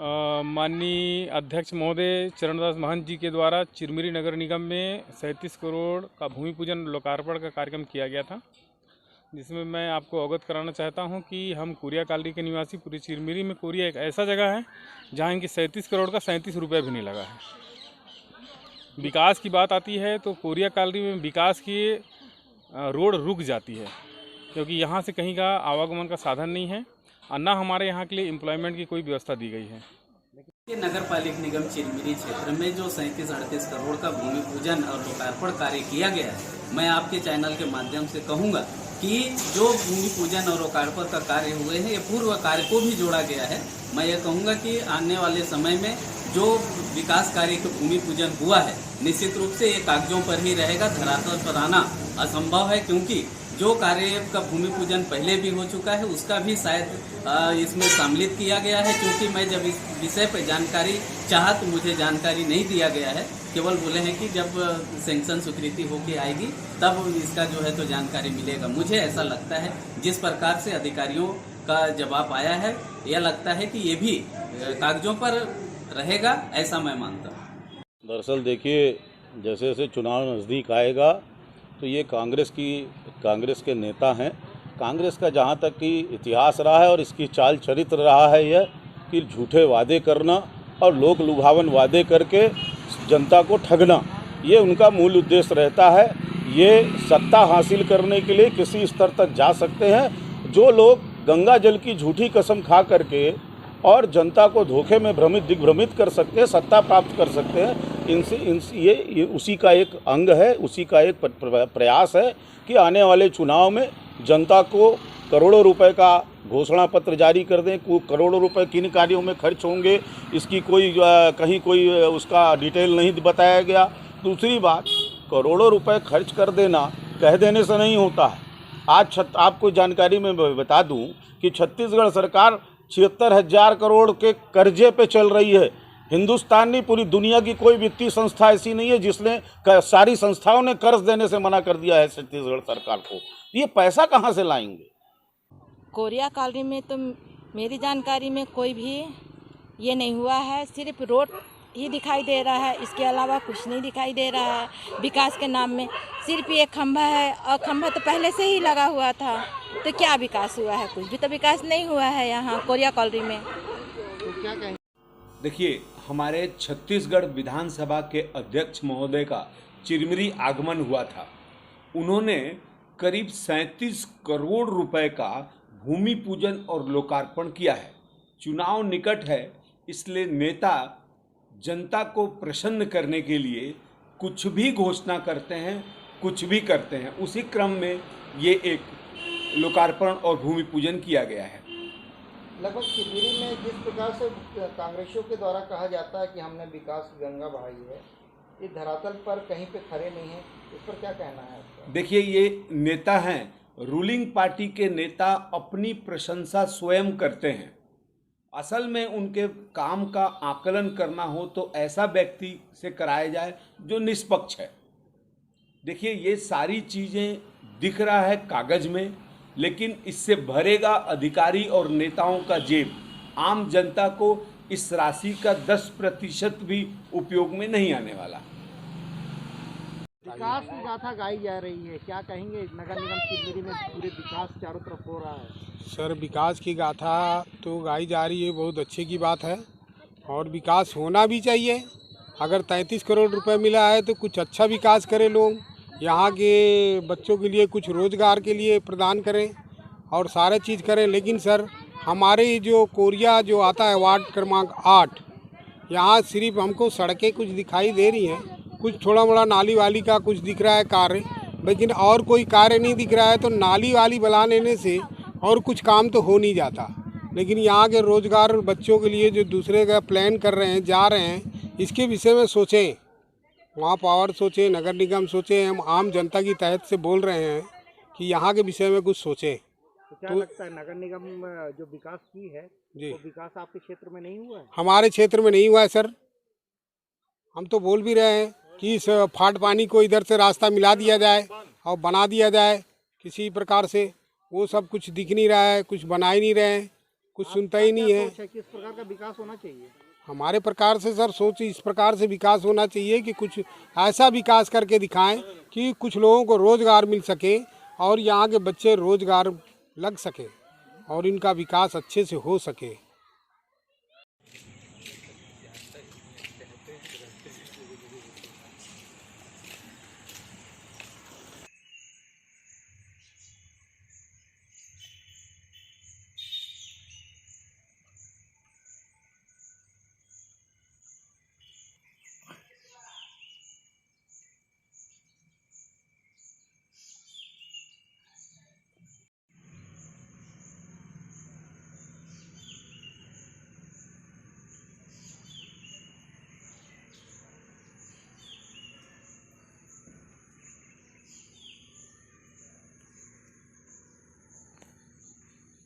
माननीय अध्यक्ष महोदय चरणदास महंत जी के द्वारा चिरमिरी नगर निगम में 37 करोड़ का भूमि पूजन लोकार्पण का कार्यक्रम किया गया था, जिसमें मैं आपको अवगत कराना चाहता हूं कि हम कोरिया कॉलोनी के निवासी पूरी चिरमिरी में कोरिया एक ऐसा जगह है जहां इनकी 37 करोड़ का 37 रुपये भी नहीं लगा है। विकास की बात आती है तो कोरिया कॉलोनी में विकास की रोड रुक जाती है, क्योंकि यहाँ से कहीं का आवागमन का साधन नहीं है और न हमारे यहाँ के लिए एम्प्लॉयमेंट की कोई व्यवस्था दी गई है। नगर पालिक निगम चिरमिरी क्षेत्र में जो 37-38 करोड़ का भूमि पूजन और लोकार्पण कार्य किया गया है, मैं आपके चैनल के माध्यम से कहूंगा कि जो भूमि पूजन और लोकार्पण का कार्य हुए हैं, ये पूर्व कार्य को भी जोड़ा गया है। मैं ये कहूंगा कि आने वाले समय में जो विकास कार्य का भूमि पूजन हुआ है, निश्चित रूप से ये कागजों पर ही रहेगा, धरातल पर आना असंभव है, क्योंकि जो कार्य का भूमि पूजन पहले भी हो चुका है उसका भी शायद इसमें सम्मिलित किया गया है। क्योंकि मैं जब इस विषय पर जानकारी चाहा तो मुझे जानकारी नहीं दिया गया है, केवल बोले हैं कि जब सैंक्शन स्वीकृति होके आएगी तब इसका जो है तो जानकारी मिलेगा। मुझे ऐसा लगता है जिस प्रकार से अधिकारियों का जवाब आया है, यह लगता है कि ये भी कागजों पर रहेगा, ऐसा मैं मानता हूँ। दरअसल देखिए, जैसे जैसे चुनाव नज़दीक आएगा तो ये कांग्रेस के नेता हैं। कांग्रेस का जहाँ तक कि इतिहास रहा है और इसकी चाल चरित्र रहा है यह कि झूठे वादे करना और लोक लुभावन वादे करके जनता को ठगना, ये उनका मूल उद्देश्य रहता है। ये सत्ता हासिल करने के लिए किसी स्तर तक जा सकते हैं। जो लोग गंगा जल की झूठी कसम खा करके और जनता को धोखे में दिग्भ्रमित कर सकते हैं, सत्ता प्राप्त कर सकते हैं, ये उसी का एक अंग है, उसी का एक प्रयास है कि आने वाले चुनाव में जनता को करोड़ों रुपए का घोषणा पत्र जारी कर दें। करोड़ों रुपए किन कार्यों में खर्च होंगे इसकी कहीं कोई उसका डिटेल नहीं बताया गया। दूसरी बात, करोड़ों रुपए खर्च कर देना कह देने से नहीं होता है। आज आपको जानकारी में बता दूं कि छत्तीसगढ़ सरकार 76,000 करोड़ के कर्जे पे चल रही है। हिंदुस्तान नहीं, पूरी दुनिया की कोई वित्तीय संस्था ऐसी नहीं है जिसने सारी संस्थाओं ने कर्ज देने से मना कर दिया है छत्तीसगढ़ सरकार को। ये पैसा कहाँ से लाएंगे? कोरिया कॉलोनी में तो मेरी जानकारी में कोई भी ये नहीं हुआ है, सिर्फ रोड ही दिखाई दे रहा है, इसके अलावा कुछ नहीं दिखाई दे रहा है। विकास के नाम में सिर्फ ये खंभा है, और खंभा तो पहले से ही लगा हुआ था, तो क्या विकास हुआ है? कुछ भी तो विकास नहीं हुआ है यहाँ कोरिया कॉलोनी में। तो क्या कहें? देखिए, हमारे छत्तीसगढ़ विधानसभा के अध्यक्ष महोदय का चिरमिरी आगमन हुआ था। उन्होंने करीब 37 करोड़ रुपए का भूमि पूजन और लोकार्पण किया है। चुनाव निकट है, इसलिए नेता जनता को प्रसन्न करने के लिए कुछ भी घोषणा करते हैं, कुछ भी करते हैं। उसी क्रम में ये एक लोकार्पण और भूमि पूजन किया गया है। लगभग चिरमिरी में जिस प्रकार से कांग्रेसियों के द्वारा कहा जाता है कि हमने विकास की गंगा बहाई है, ये धरातल पर कहीं पे खड़े नहीं है, इस पर क्या कहना है आपका? देखिए, ये नेता हैं, रूलिंग पार्टी के नेता अपनी प्रशंसा स्वयं करते हैं। असल में उनके काम का आकलन करना हो तो ऐसा व्यक्ति से कराया जाए जो निष्पक्ष है। देखिए, ये सारी चीज़ें दिख रहा है कागज में, लेकिन इससे भरेगा अधिकारी और नेताओं का जेब। आम जनता को इस राशि का 10% भी उपयोग में नहीं आने वाला। विकास की गाथा गाई जा रही है, क्या कहेंगे? नगर निगम चिरमिरी में पूरे विकास चारों तरफ हो रहा है। सर, विकास की गाथा तो गाई जा रही है, बहुत अच्छे की बात है, और विकास होना भी चाहिए। अगर 33 करोड़ रुपए मिला है तो कुछ अच्छा विकास करें, लोग यहाँ के बच्चों के लिए कुछ रोज़गार के लिए प्रदान करें और सारे चीज़ करें। लेकिन सर, हमारे जो कोरिया जो आता है वार्ड क्रमांक 8, यहाँ सिर्फ हमको सड़कें कुछ दिखाई दे रही हैं, कुछ थोड़ा मोड़ा नाली वाली का कुछ दिख रहा है कार्य, लेकिन और कोई कार्य नहीं दिख रहा है। तो नाली वाली बना लेने से और कुछ काम तो हो नहीं जाता। लेकिन यहाँ के रोज़गार बच्चों के लिए जो दूसरे का प्लान कर रहे हैं, जा रहे हैं, इसके विषय में सोचें। वहाँ पावर सोचे, नगर निगम सोचे, हम आम जनता की तहत से बोल रहे हैं कि यहाँ के विषय में कुछ सोचें। तो क्या लगता है, नगर निगम जो विकास की है जी, वो विकास आपके क्षेत्र में नहीं हुआ है? हमारे क्षेत्र में नहीं हुआ है सर। हम तो बोल भी रहे हैं कि इस फाट पानी को इधर से रास्ता मिला दिया जाए और बना दिया जाए किसी प्रकार से। वो सब कुछ दिख नहीं रहा है, कुछ बना ही नहीं रहे हैं, कुछ सुनता ही नहीं है। सोच है किस प्रकार का विकास होना चाहिए? हमारे प्रकार से सर सोच इस प्रकार से विकास होना चाहिए कि कुछ ऐसा विकास करके दिखाएं कि कुछ लोगों को रोज़गार मिल सके और यहाँ के बच्चे रोज़गार लग सके और इनका विकास अच्छे से हो सके।